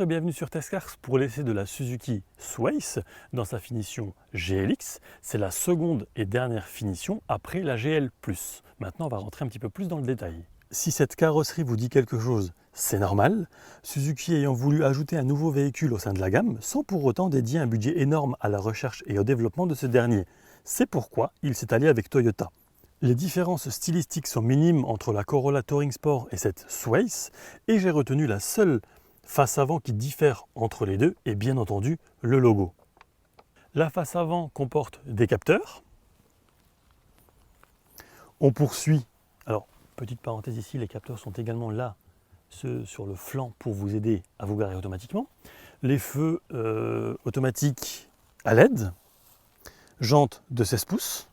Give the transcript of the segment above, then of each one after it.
et bienvenue sur Testcars pour l'essai de la Suzuki Sways dans sa finition GLX. C'est la seconde et dernière finition après la GL+. Maintenant, on va rentrer un petit peu plus dans le détail. Si cette carrosserie vous dit quelque chose, c'est normal. Suzuki ayant voulu ajouter un nouveau véhicule au sein de la gamme, sans pour autant dédier un budget énorme à la recherche et au développement de ce dernier. C'est pourquoi il s'est allié avec Toyota. Les différences stylistiques sont minimes entre la Corolla Touring Sport et cette Sways, et j'ai retenu la seule face avant qui diffère entre les deux et bien entendu le logo. La face avant comporte des capteurs. On poursuit, alors petite parenthèse ici, les capteurs sont également là, ceux sur le flanc pour vous aider à vous garer automatiquement. Les feux automatiques à LED, jantes de 16 pouces.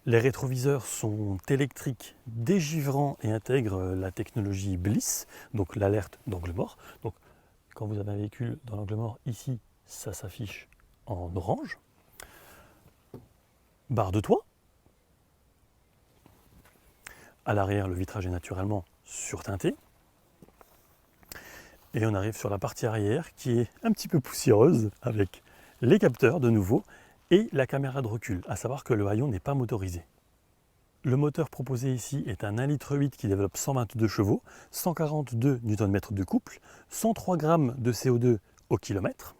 Les rétroviseurs sont électriques, dégivrants et intègrent la technologie Bliss, donc l'alerte d'angle mort. Donc, quand vous avez un véhicule dans l'angle mort, ici, ça s'affiche en orange. Barre de toit. À l'arrière, le vitrage est naturellement surteinté. Et on arrive sur la partie arrière qui est un petit peu poussiéreuse avec les capteurs de nouveau et la caméra de recul, à savoir que le haillon n'est pas motorisé. Le moteur proposé ici est un 1,8 litre qui développe 122 chevaux, 142 Nm de couple, 103 g de CO2 au kilomètre,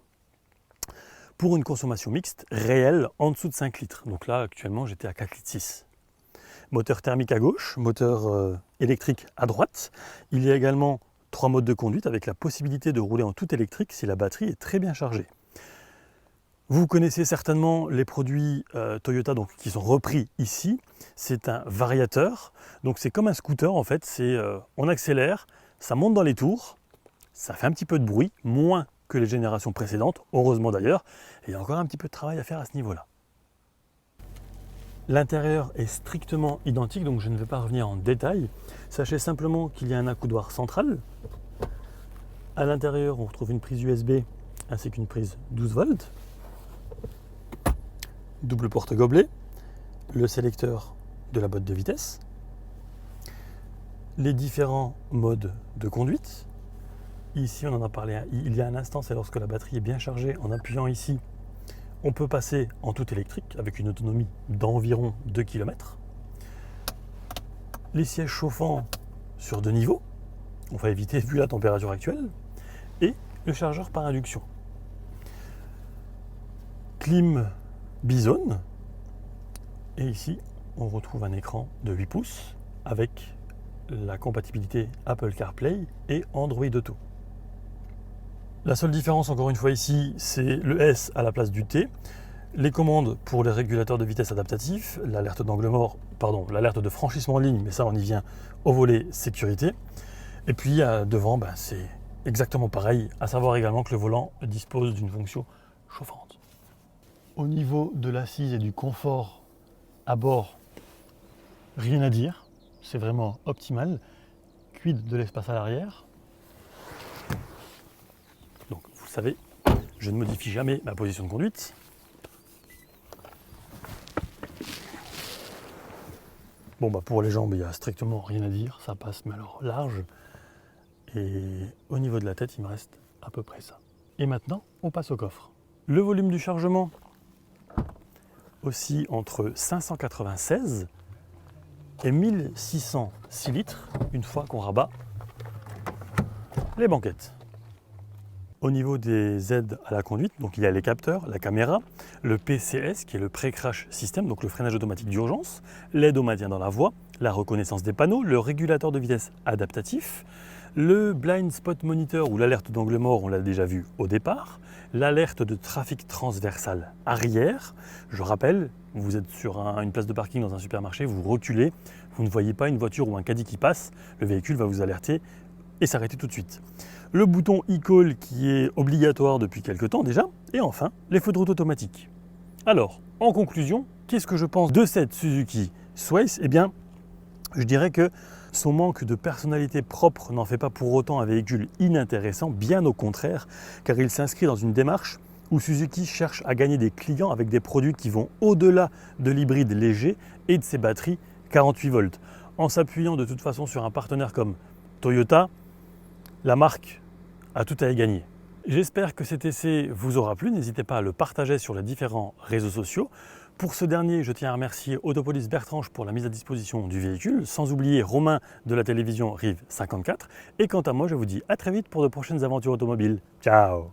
pour une consommation mixte réelle en dessous de 5 litres. Donc là, actuellement, j'étais à 4,6 litres. Moteur thermique à gauche, moteur électrique à droite. Il y a également 3 modes de conduite avec la possibilité de rouler en tout électrique si la batterie est très bien chargée. Vous connaissez certainement les produits Toyota donc, qui sont repris ici. C'est un variateur, donc c'est comme un scooter en fait. On accélère, ça monte dans les tours, ça fait un petit peu de bruit, moins que les générations précédentes, heureusement d'ailleurs. Et il y a encore un petit peu de travail à faire à ce niveau-là. L'intérieur est strictement identique, donc je ne vais pas revenir en détail. Sachez simplement qu'il y a un accoudoir central. À l'intérieur, on retrouve une prise USB ainsi qu'une prise 12 volts. Double porte-gobelet, le sélecteur de la boîte de vitesse, les différents modes de conduite. Ici, on en a parlé il y a un instant, c'est lorsque la batterie est bien chargée. En appuyant ici, on peut passer en tout électrique avec une autonomie d'environ 2 km. Les sièges chauffants sur 2 niveaux, on va éviter vu la température actuelle, et le chargeur par induction. Clim bizone, et ici on retrouve un écran de 8 pouces avec la compatibilité Apple CarPlay et Android Auto. La seule différence encore une fois ici, c'est le S à la place du T, les commandes pour les régulateurs de vitesse adaptatifs, l'alerte d'angle mort, l'alerte de franchissement en ligne, mais ça on y vient au volet sécurité. Et puis devant, c'est exactement pareil, à savoir également que le volant dispose d'une fonction chauffante. Au niveau de l'assise et du confort à bord, rien à dire, c'est vraiment optimal. Quid de l'espace à l'arrière. Donc vous le savez, je ne modifie jamais ma position de conduite. Bon pour les jambes, il n'y a strictement rien à dire, ça passe mais alors large. Et au niveau de la tête, il me reste à peu près ça. Et maintenant, on passe au coffre. Le volume du chargement aussi entre 596 et 1606 litres une fois qu'on rabat les banquettes. Au niveau des aides à la conduite, donc il y a les capteurs, la caméra, le PCS qui est le pré-crash system, donc le freinage automatique d'urgence, l'aide au maintien dans la voie, la reconnaissance des panneaux, le régulateur de vitesse adaptatif, le blind spot monitor ou l'alerte d'angle mort, on l'a déjà vu au départ, l'alerte de trafic transversal arrière. Je rappelle, vous êtes sur une place de parking dans un supermarché, vous reculez, vous ne voyez pas une voiture ou un caddie qui passe, le véhicule va vous alerter et s'arrêter tout de suite. Le bouton e-call qui est obligatoire depuis quelques temps déjà, et enfin les feux de route automatiques. Alors, en conclusion, qu'est-ce que je pense de cette Suzuki Sways ? Eh bien, je dirais que son manque de personnalité propre n'en fait pas pour autant un véhicule inintéressant, bien au contraire, car il s'inscrit dans une démarche où Suzuki cherche à gagner des clients avec des produits qui vont au-delà de l'hybride léger et de ses batteries 48 volts. En s'appuyant de toute façon sur un partenaire comme Toyota, la marque à tout à y gagner. J'espère que cet essai vous aura plu, n'hésitez pas à le partager sur les différents réseaux sociaux. Pour ce dernier, je tiens à remercier Autopolice Bertrange pour la mise à disposition du véhicule, sans oublier Romain de la télévision Rive 54. Et quant à moi, je vous dis à très vite pour de prochaines aventures automobiles. Ciao!